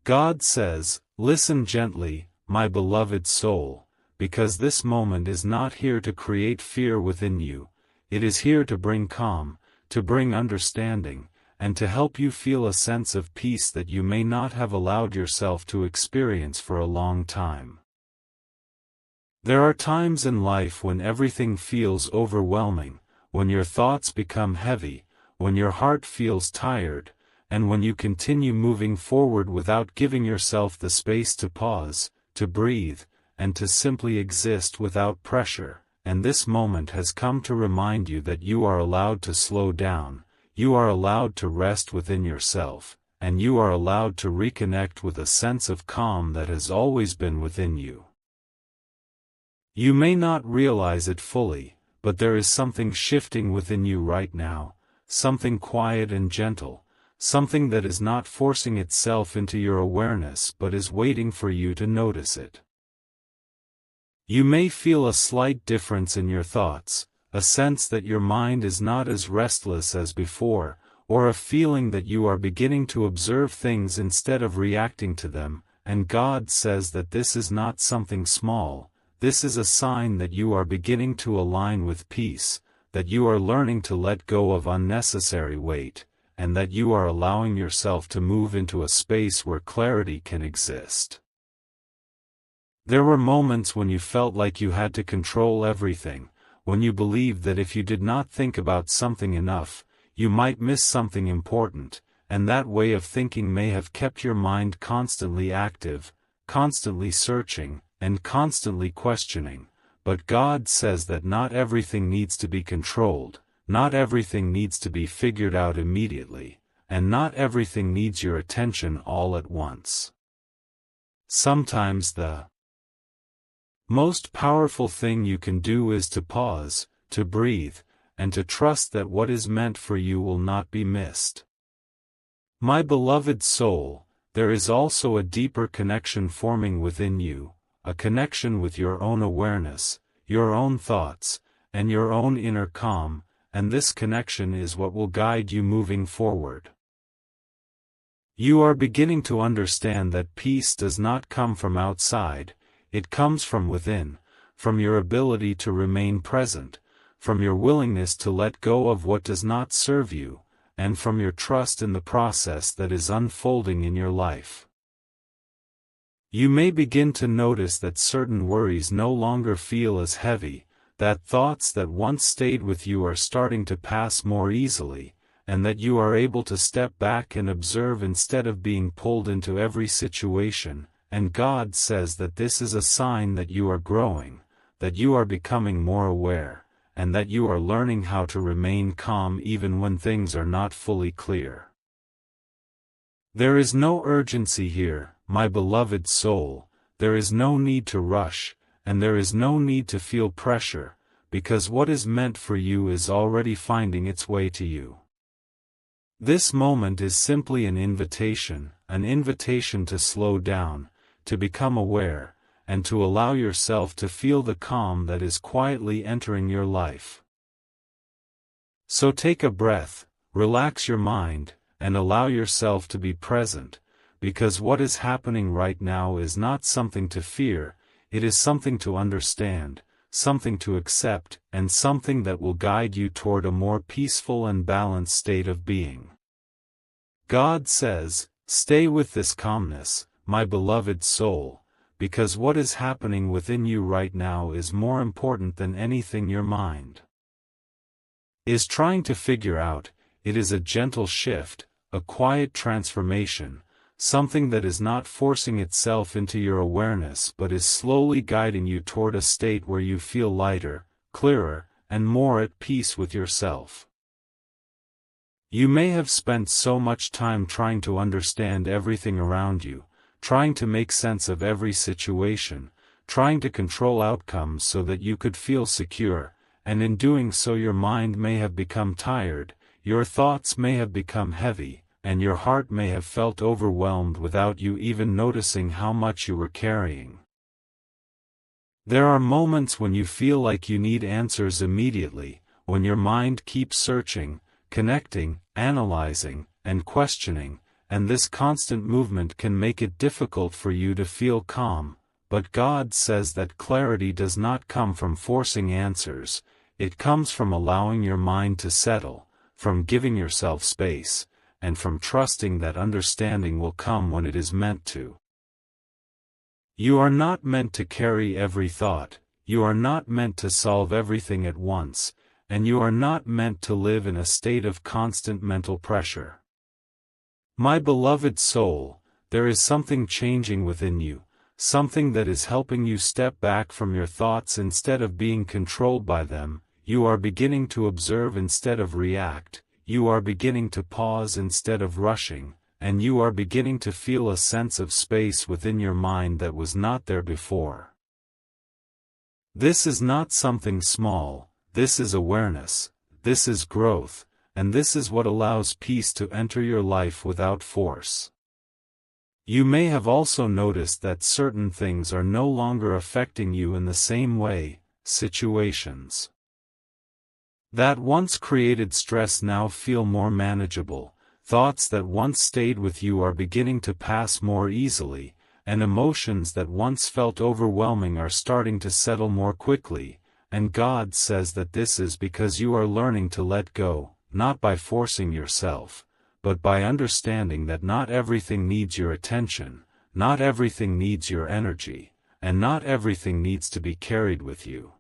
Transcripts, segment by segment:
God says, listen gently, my beloved soul, because this moment is not here to create fear within you, it is here to bring calm, to bring understanding, and to help you feel a sense of peace that you may not have allowed yourself to experience for a long time. There are times in life when everything feels overwhelming, when your thoughts become heavy, when your heart feels tired, and when you continue moving forward without giving yourself the space to pause, to breathe, and to simply exist without pressure, and this moment has come to remind you that you are allowed to slow down, you are allowed to rest within yourself, and you are allowed to reconnect with a sense of calm that has always been within you. You may not realize it fully, but there is something shifting within you right now, something quiet and gentle, something that is not forcing itself into your awareness but is waiting for you to notice it. You may feel a slight difference in your thoughts, a sense that your mind is not as restless as before, or a feeling that you are beginning to observe things instead of reacting to them, and God says that this is not something small, this is a sign that you are beginning to align with peace, that you are learning to let go of unnecessary weight, and that you are allowing yourself to move into a space where clarity can exist. There were moments when you felt like you had to control everything, when you believed that if you did not think about something enough, you might miss something important, and that way of thinking may have kept your mind constantly active, constantly searching, and constantly questioning. But God says that not everything needs to be controlled, not everything needs to be figured out immediately, and not everything needs your attention all at once. Sometimes the most powerful thing you can do is to pause, to breathe, and to trust that what is meant for you will not be missed. My beloved soul, there is also a deeper connection forming within you, a connection with your own awareness, your own thoughts, and your own inner calm, and this connection is what will guide you moving forward. You are beginning to understand that peace does not come from outside, it comes from within, from your ability to remain present, from your willingness to let go of what does not serve you, and from your trust in the process that is unfolding in your life. You may begin to notice that certain worries no longer feel as heavy, that thoughts that once stayed with you are starting to pass more easily, and that you are able to step back and observe instead of being pulled into every situation, and God says that this is a sign that you are growing, that you are becoming more aware, and that you are learning how to remain calm even when things are not fully clear. There is no urgency here, my beloved soul, there is no need to rush, and there is no need to feel pressure, because what is meant for you is already finding its way to you. This moment is simply an invitation to slow down, to become aware, and to allow yourself to feel the calm that is quietly entering your life. So take a breath, relax your mind, and allow yourself to be present, because what is happening right now is not something to fear, it is something to understand, something to accept, and something that will guide you toward a more peaceful and balanced state of being. God says, stay with this calmness, my beloved soul, because what is happening within you right now is more important than anything your mind is trying to figure out. It is a gentle shift, a quiet transformation, something that is not forcing itself into your awareness but is slowly guiding you toward a state where you feel lighter, clearer, and more at peace with yourself. You may have spent so much time trying to understand everything around you, trying to make sense of every situation, trying to control outcomes so that you could feel secure, and in doing so your mind may have become tired, your thoughts may have become heavy, and your heart may have felt overwhelmed without you even noticing how much you were carrying. There are moments when you feel like you need answers immediately, when your mind keeps searching, connecting, analyzing, and questioning, and this constant movement can make it difficult for you to feel calm, but God says that clarity does not come from forcing answers, it comes from allowing your mind to settle, from giving yourself space, and from trusting that understanding will come when it is meant to. You are not meant to carry every thought, you are not meant to solve everything at once, and you are not meant to live in a state of constant mental pressure. My beloved soul, there is something changing within you, something that is helping you step back from your thoughts instead of being controlled by them. You are beginning to observe instead of react, you are beginning to pause instead of rushing, and you are beginning to feel a sense of space within your mind that was not there before. This is not something small, this is awareness, this is growth, and this is what allows peace to enter your life without force. You may have also noticed that certain things are no longer affecting you in the same way, situations that once created stress now feel more manageable, thoughts that once stayed with you are beginning to pass more easily, and emotions that once felt overwhelming are starting to settle more quickly, and God says that this is because you are learning to let go, not by forcing yourself, but by understanding that not everything needs your attention, not everything needs your energy, and not everything needs to be carried with you.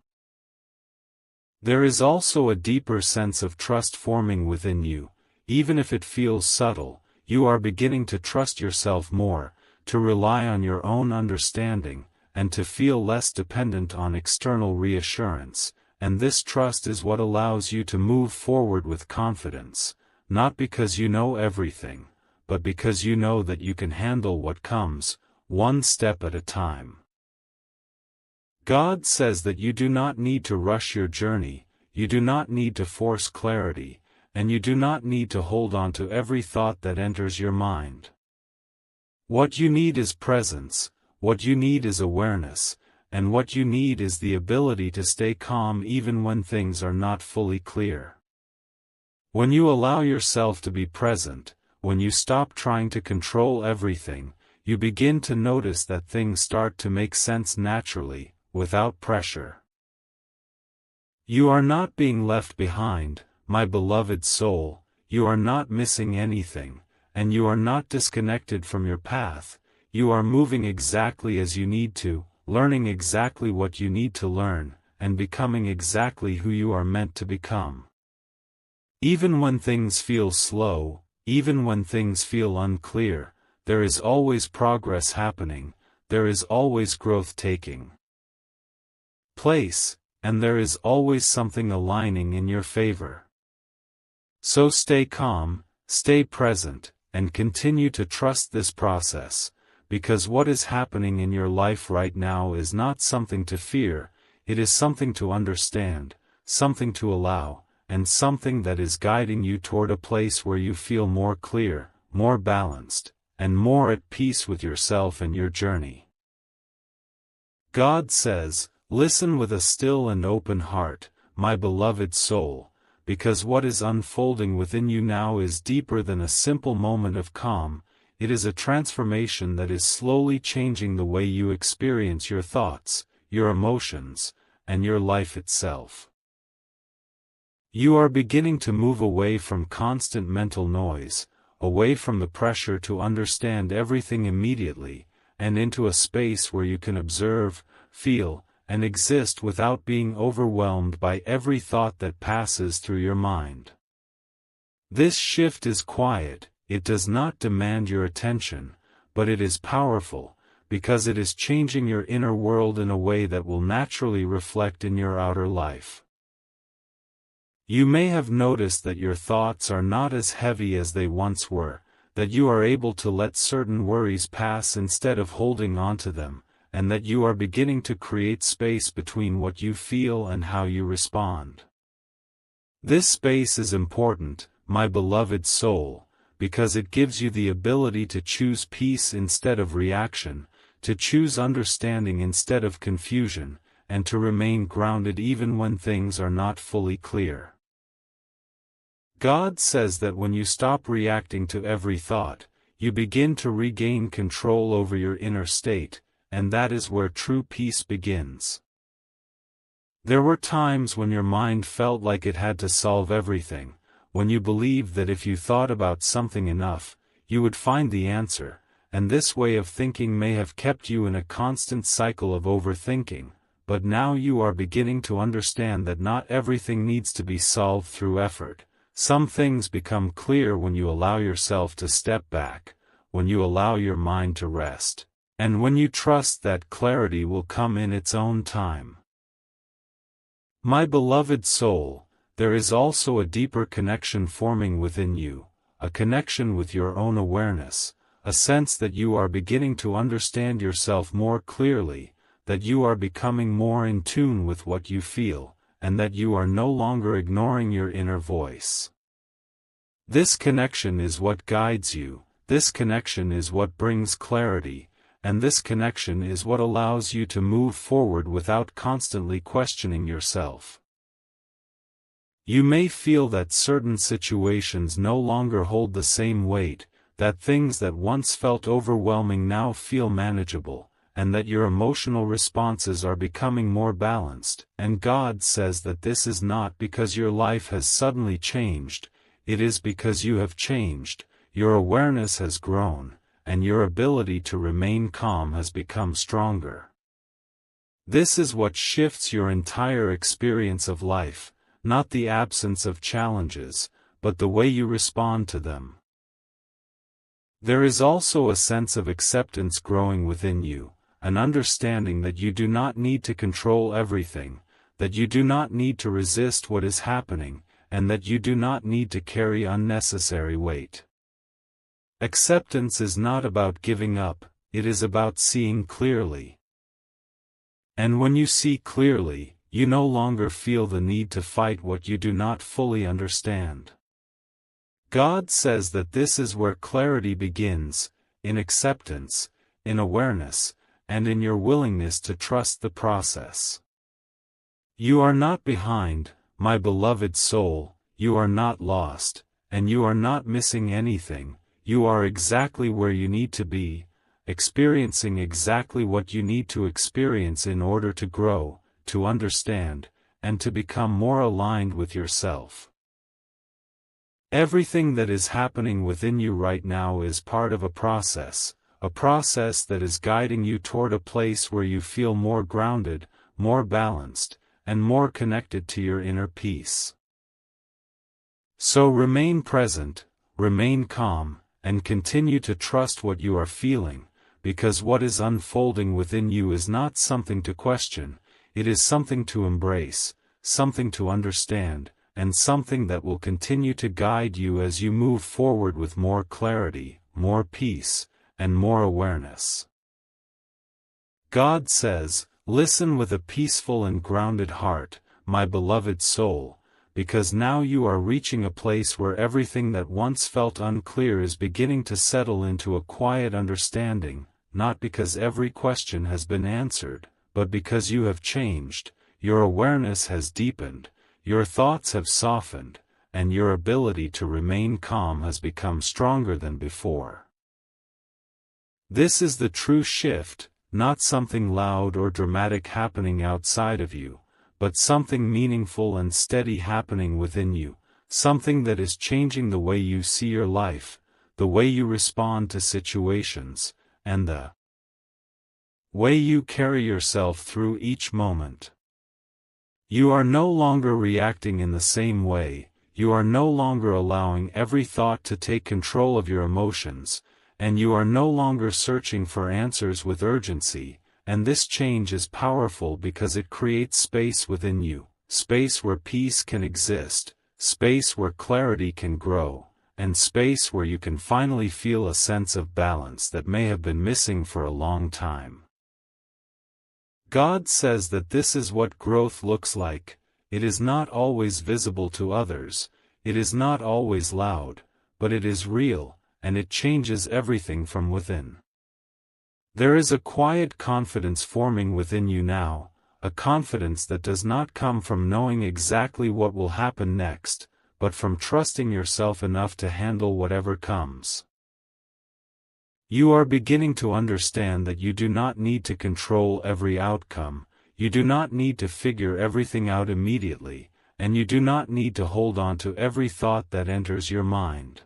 There is also a deeper sense of trust forming within you, even if it feels subtle, you are beginning to trust yourself more, to rely on your own understanding, and to feel less dependent on external reassurance, and this trust is what allows you to move forward with confidence, not because you know everything, but because you know that you can handle what comes, one step at a time. God says that you do not need to rush your journey, you do not need to force clarity, and you do not need to hold on to every thought that enters your mind. What you need is presence, what you need is awareness, and what you need is the ability to stay calm even when things are not fully clear. When you allow yourself to be present, when you stop trying to control everything, you begin to notice that things start to make sense naturally, without pressure. You are not being left behind, my beloved soul, you are not missing anything, and you are not disconnected from your path, you are moving exactly as you need to, learning exactly what you need to learn, and becoming exactly who you are meant to become. Even when things feel slow, even when things feel unclear, there is always progress happening, there is always growth taking place, and there is always something aligning in your favor. So stay calm, stay present, and continue to trust this process, because what is happening in your life right now is not something to fear, it is something to understand, something to allow, and something that is guiding you toward a place where you feel more clear, more balanced, and more at peace with yourself and your journey. God says, listen with a still and open heart, my beloved soul, because what is unfolding within you now is deeper than a simple moment of calm, it is a transformation that is slowly changing the way you experience your thoughts, your emotions, and your life itself. You are beginning to move away from constant mental noise, away from the pressure to understand everything immediately, and into a space where you can observe, feel, and exist without being overwhelmed by every thought that passes through your mind. This shift is quiet, it does not demand your attention, but it is powerful, because it is changing your inner world in a way that will naturally reflect in your outer life. You may have noticed that your thoughts are not as heavy as they once were, that you are able to let certain worries pass instead of holding on to them, and that you are beginning to create space between what you feel and how you respond. This space is important, my beloved soul, because it gives you the ability to choose peace instead of reaction, to choose understanding instead of confusion, and to remain grounded even when things are not fully clear. God says that when you stop reacting to every thought, you begin to regain control over your inner state, and that is where true peace begins. There were times when your mind felt like it had to solve everything, when you believed that if you thought about something enough, you would find the answer, and this way of thinking may have kept you in a constant cycle of overthinking, but now you are beginning to understand that not everything needs to be solved through effort. Some things become clear when you allow yourself to step back, when you allow your mind to rest, and when you trust that clarity will come in its own time. My beloved soul, there is also a deeper connection forming within you, a connection with your own awareness, a sense that you are beginning to understand yourself more clearly, that you are becoming more in tune with what you feel, and that you are no longer ignoring your inner voice. This connection is what guides you, this connection is what brings clarity, and this connection is what allows you to move forward without constantly questioning yourself. You may feel that certain situations no longer hold the same weight, that things that once felt overwhelming now feel manageable, and that your emotional responses are becoming more balanced, and God says that this is not because your life has suddenly changed, it is because you have changed, your awareness has grown, and your ability to remain calm has become stronger. This is what shifts your entire experience of life, not the absence of challenges, but the way you respond to them. There is also a sense of acceptance growing within you, an understanding that you do not need to control everything, that you do not need to resist what is happening, and that you do not need to carry unnecessary weight. Acceptance is not about giving up, it is about seeing clearly. And when you see clearly, you no longer feel the need to fight what you do not fully understand. God says that this is where clarity begins, in acceptance, in awareness, and in your willingness to trust the process. You are not behind, my beloved soul, you are not lost, and you are not missing anything. You are exactly where you need to be, experiencing exactly what you need to experience in order to grow, to understand, and to become more aligned with yourself. Everything that is happening within you right now is part of a process that is guiding you toward a place where you feel more grounded, more balanced, and more connected to your inner peace. So remain present, remain calm, and continue to trust what you are feeling, because what is unfolding within you is not something to question, it is something to embrace, something to understand, and something that will continue to guide you as you move forward with more clarity, more peace, and more awareness. God says, listen with a peaceful and grounded heart, my beloved soul, because now you are reaching a place where everything that once felt unclear is beginning to settle into a quiet understanding, not because every question has been answered, but because you have changed, your awareness has deepened, your thoughts have softened, and your ability to remain calm has become stronger than before. This is the true shift, not something loud or dramatic happening outside of you, but something meaningful and steady happening within you, something that is changing the way you see your life, the way you respond to situations, and the way you carry yourself through each moment. You are no longer reacting in the same way, you are no longer allowing every thought to take control of your emotions, and you are no longer searching for answers with urgency. And this change is powerful because it creates space within you, space where peace can exist, space where clarity can grow, and space where you can finally feel a sense of balance that may have been missing for a long time. God says that this is what growth looks like. It is not always visible to others, it is not always loud, but it is real, and it changes everything from within. There is a quiet confidence forming within you now, a confidence that does not come from knowing exactly what will happen next, but from trusting yourself enough to handle whatever comes. You are beginning to understand that you do not need to control every outcome, you do not need to figure everything out immediately, and you do not need to hold on to every thought that enters your mind.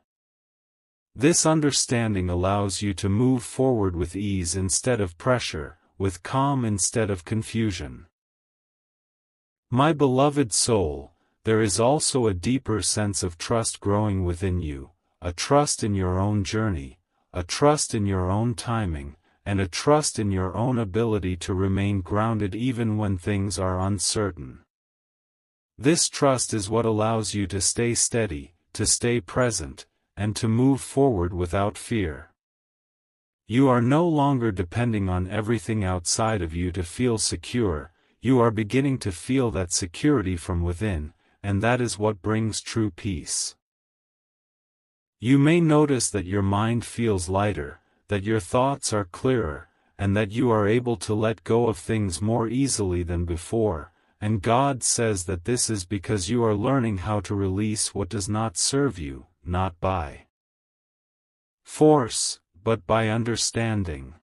This understanding allows you to move forward with ease instead of pressure, with calm instead of confusion. My beloved soul, there is also a deeper sense of trust growing within you, a trust in your own journey, a trust in your own timing, and a trust in your own ability to remain grounded even when things are uncertain. This trust is what allows you to stay steady, to stay present, and to move forward without fear. You are no longer depending on everything outside of you to feel secure, you are beginning to feel that security from within, and that is what brings true peace. You may notice that your mind feels lighter, that your thoughts are clearer, and that you are able to let go of things more easily than before, and God says that this is because you are learning how to release what does not serve you, not by force, but by understanding.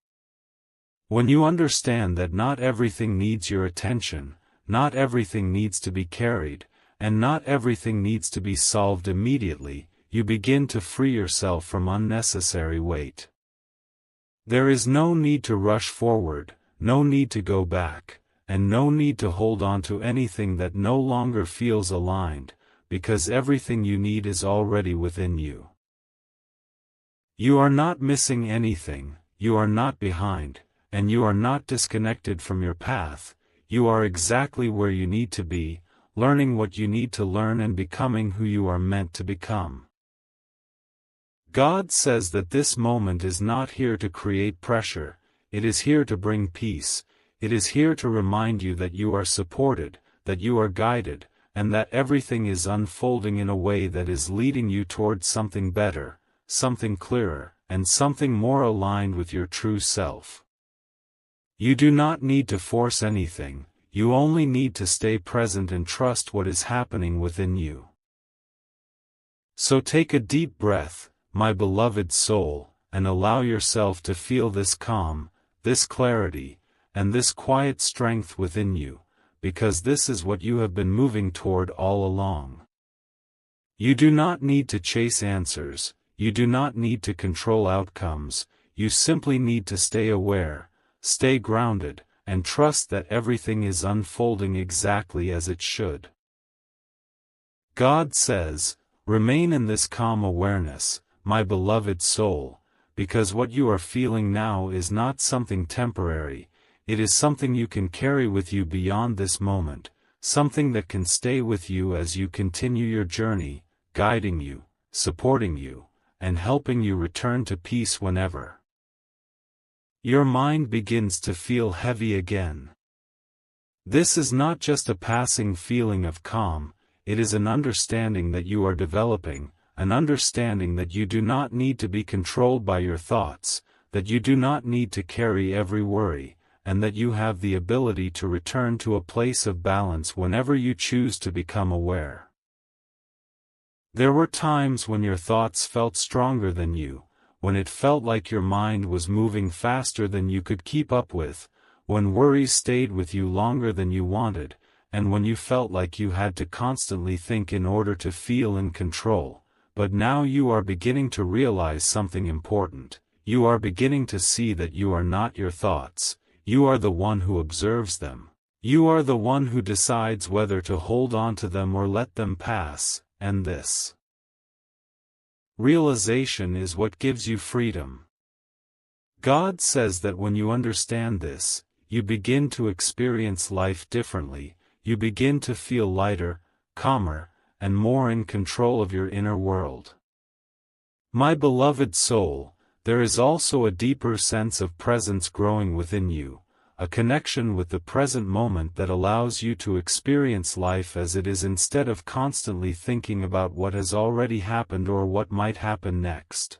When you understand that not everything needs your attention, not everything needs to be carried, and not everything needs to be solved immediately, you begin to free yourself from unnecessary weight. There is no need to rush forward, no need to go back, and no need to hold on to anything that no longer feels aligned, because everything you need is already within you. You are not missing anything, you are not behind, and you are not disconnected from your path, you are exactly where you need to be, learning what you need to learn and becoming who you are meant to become. God says that this moment is not here to create pressure, it is here to bring peace, it is here to remind you that you are supported, that you are guided, and that everything is unfolding in a way that is leading you towards something better, something clearer, and something more aligned with your true self. You do not need to force anything, you only need to stay present and trust what is happening within you. So take a deep breath, my beloved soul, and allow yourself to feel this calm, this clarity, and this quiet strength within you, because this is what you have been moving toward all along. You do not need to chase answers, you do not need to control outcomes, you simply need to stay aware, stay grounded, and trust that everything is unfolding exactly as it should. God says, remain in this calm awareness, my beloved soul, because what you are feeling now is not something temporary, it is something you can carry with you beyond this moment, something that can stay with you as you continue your journey, guiding you, supporting you, and helping you return to peace whenever your mind begins to feel heavy again. This is not just a passing feeling of calm, it is an understanding that you are developing, an understanding that you do not need to be controlled by your thoughts, that you do not need to carry every worry, and that you have the ability to return to a place of balance whenever you choose to become aware. There were times when your thoughts felt stronger than you, when it felt like your mind was moving faster than you could keep up with, when worries stayed with you longer than you wanted, and when you felt like you had to constantly think in order to feel in control. But now you are beginning to realize something important. You are beginning to see that you are not your thoughts, you are the one who observes them. You are the one who decides whether to hold on to them or let them pass, and this realization is what gives you freedom. God says that when you understand this, you begin to experience life differently, you begin to feel lighter, calmer, and more in control of your inner world. My beloved soul, there is also a deeper sense of presence growing within you, a connection with the present moment that allows you to experience life as it is instead of constantly thinking about what has already happened or what might happen next.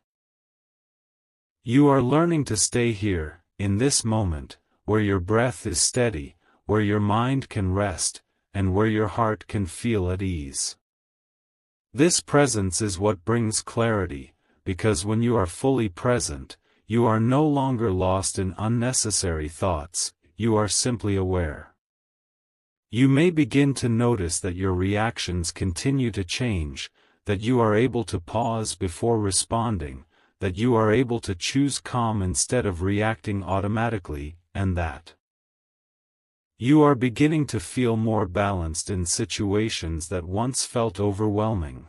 You are learning to stay here, in this moment, where your breath is steady, where your mind can rest, and where your heart can feel at ease. This presence is what brings clarity, because when you are fully present, You are no longer lost in unnecessary thoughts, you are simply aware. You may begin to notice that your reactions continue to change, that you are able to pause before responding, that you are able to choose calm instead of reacting automatically, and that you are beginning to feel more balanced in situations that once felt overwhelming.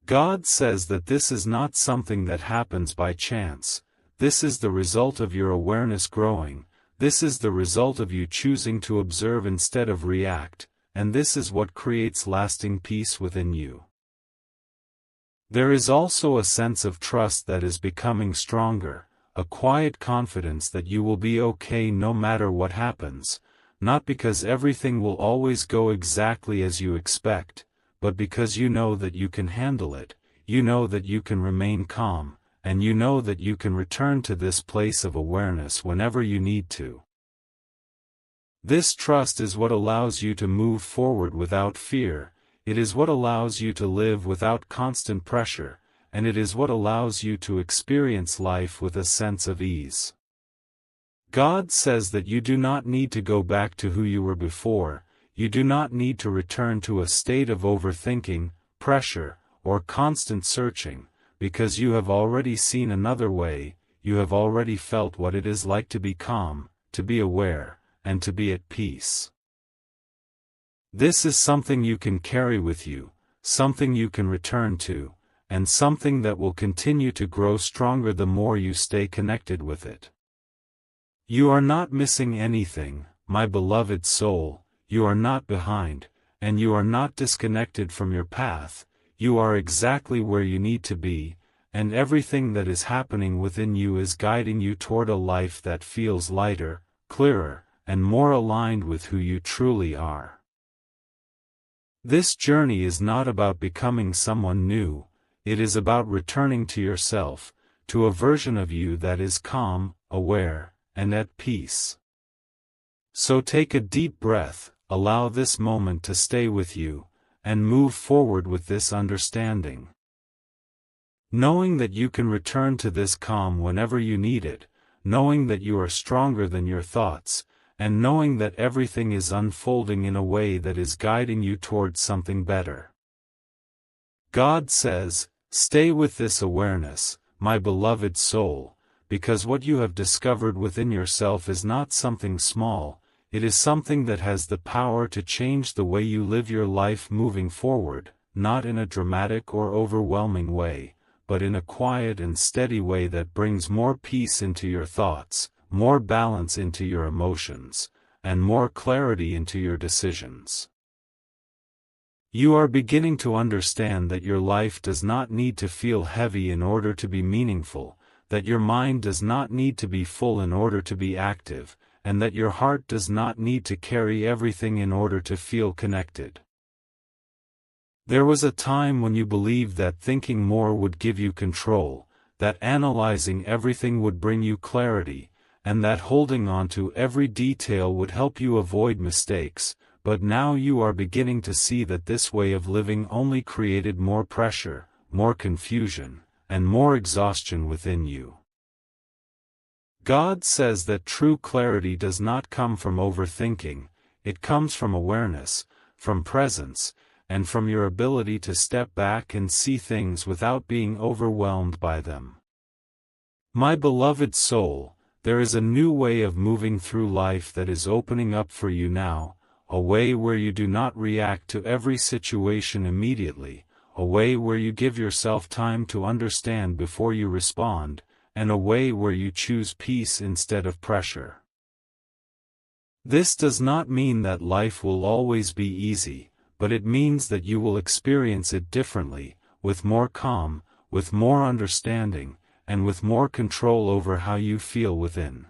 God says that this is not something that happens by chance, this is the result of your awareness growing, this is the result of you choosing to observe instead of react, and this is what creates lasting peace within you. There is also a sense of trust that is becoming stronger, a quiet confidence that you will be okay no matter what happens, not because everything will always go exactly as you expect, but because you know that you can handle it, you know that you can remain calm, and you know that you can return to this place of awareness whenever you need to. This trust is what allows you to move forward without fear, it is what allows you to live without constant pressure, and it is what allows you to experience life with a sense of ease. God says that you do not need to go back to who you were before, you do not need to return to a state of overthinking, pressure, or constant searching, because you have already seen another way, you have already felt what it is like to be calm, to be aware, and to be at peace. This is something you can carry with you, something you can return to, and something that will continue to grow stronger the more you stay connected with it. You are not missing anything, my beloved soul, you are not behind, and you are not disconnected from your path, you are exactly where you need to be, and everything that is happening within you is guiding you toward a life that feels lighter, clearer, and more aligned with who you truly are. This journey is not about becoming someone new, it is about returning to yourself, to a version of you that is calm, aware, and at peace. So take a deep breath, allow this moment to stay with you, and move forward with this understanding. Knowing that you can return to this calm whenever you need it, knowing that you are stronger than your thoughts, and knowing that everything is unfolding in a way that is guiding you towards something better. God says, stay with this awareness, my beloved soul, because what you have discovered within yourself is not something small, it is something that has the power to change the way you live your life moving forward, not in a dramatic or overwhelming way, but in a quiet and steady way that brings more peace into your thoughts, more balance into your emotions, and more clarity into your decisions. You are beginning to understand that your life does not need to feel heavy in order to be meaningful, that your mind does not need to be full in order to be active, and that your heart does not need to carry everything in order to feel connected. There was a time when you believed that thinking more would give you control, that analyzing everything would bring you clarity, and that holding on to every detail would help you avoid mistakes, but now you are beginning to see that this way of living only created more pressure, more confusion, and more exhaustion within you. God says that true clarity does not come from overthinking, it comes from awareness, from presence, and from your ability to step back and see things without being overwhelmed by them. My beloved soul, there is a new way of moving through life that is opening up for you now, a way where you do not react to every situation immediately, a way where you give yourself time to understand before you respond, and a way where you choose peace instead of pressure. This does not mean that life will always be easy, but it means that you will experience it differently, with more calm, with more understanding, and with more control over how you feel within.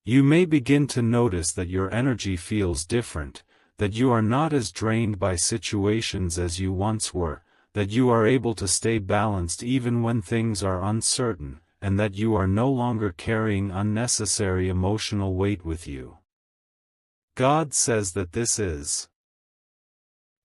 You may begin to notice that your energy feels different, that you are not as drained by situations as you once were, that you are able to stay balanced even when things are uncertain, and that you are no longer carrying unnecessary emotional weight with you. God says that this is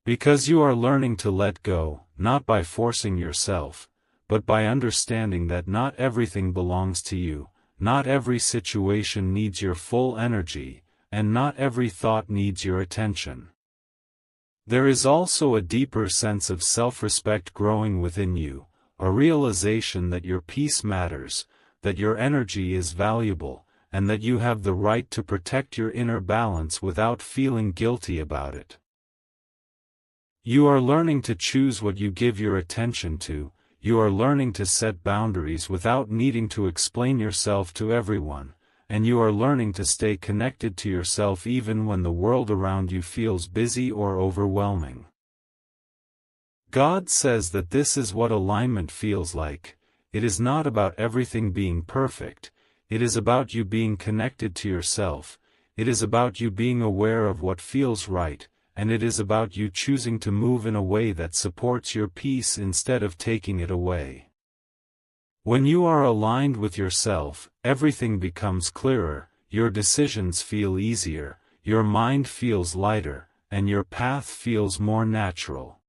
because you are learning to let go, not by forcing yourself, but by understanding that not everything belongs to you, not every situation needs your full energy, and not every thought needs your attention. There is also a deeper sense of self-respect growing within you, a realization that your peace matters, that your energy is valuable, and that you have the right to protect your inner balance without feeling guilty about it. You are learning to choose what you give your attention to, you are learning to set boundaries without needing to explain yourself to everyone, and you are learning to stay connected to yourself even when the world around you feels busy or overwhelming. God says that this is what alignment feels like. It is not about everything being perfect, it is about you being connected to yourself, it is about you being aware of what feels right, and it is about you choosing to move in a way that supports your peace instead of taking it away. When you are aligned with yourself, everything becomes clearer, your decisions feel easier, your mind feels lighter, and your path feels more natural.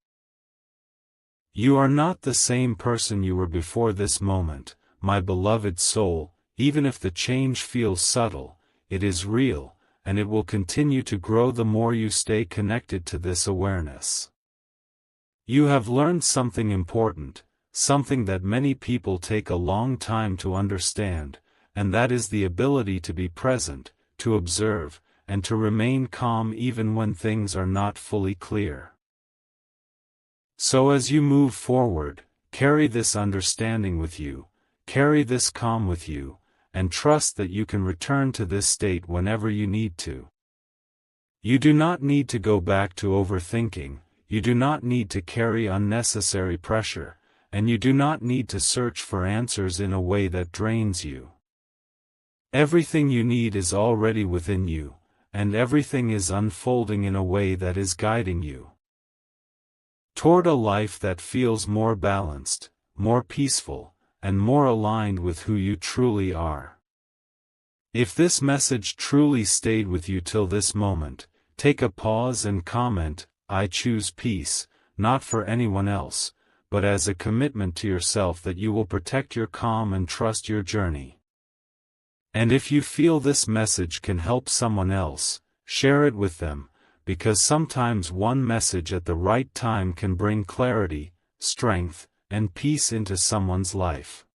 You are not the same person you were before this moment, my beloved soul. Even if the change feels subtle, it is real, and it will continue to grow the more you stay connected to this awareness. You have learned something important, something that many people take a long time to understand, and that is the ability to be present, to observe, and to remain calm even when things are not fully clear. So as you move forward, carry this understanding with you, carry this calm with you, and trust that you can return to this state whenever you need to. You do not need to go back to overthinking, you do not need to carry unnecessary pressure, and you do not need to search for answers in a way that drains you. Everything you need is already within you, and everything is unfolding in a way that is guiding you toward a life that feels more balanced, more peaceful, and more aligned with who you truly are. If this message truly stayed with you till this moment, take a pause and comment, "I choose peace," not for anyone else, but as a commitment to yourself that you will protect your calm and trust your journey. And if you feel this message can help someone else, share it with them, because sometimes one message at the right time can bring clarity, strength, and peace into someone's life.